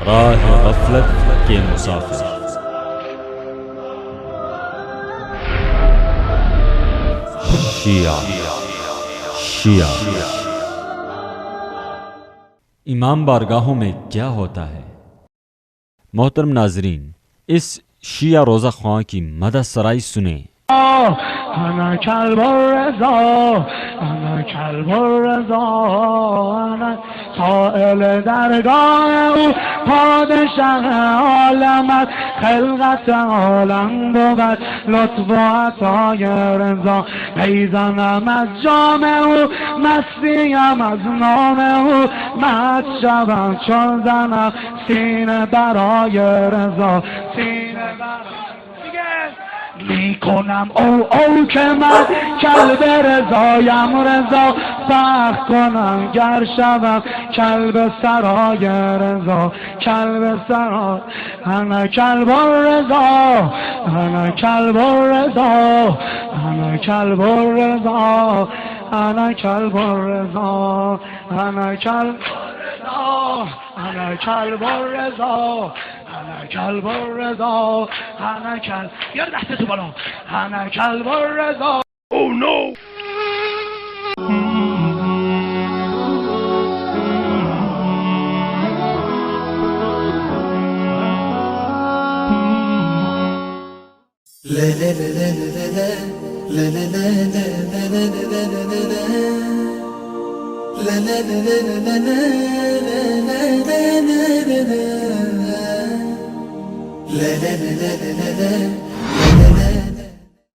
राह गफलत के मुसाफिर। शिया शिया इमाम बारगाहों में क्या होता है? मोहतरम नाजरीन, इस शिया रोज़ा ख्वां की मदद सराई सुने। أنا كلب الرضا أنا كلب الرضا أنا سائل درگاه او پادشه عالمت خلقت عالم بود لطف و عطای رضا میزنم از جام او مستیم از نام او مست شوم چون زنم سینه برای رضا سینه برای میکنم او که من کلب رضایم رضا سخت کنم گر شوم کلب سرای رضا کلب سرای انا کلب رضا انا کلب رضا انا کلب رضا انا کلب رضا انا کلب رضا انا کلب رضا انا کلب الرضا انا کلب یار دست تو بالا انا کلب الرضا. Oh no. لا لا لا لا لا لا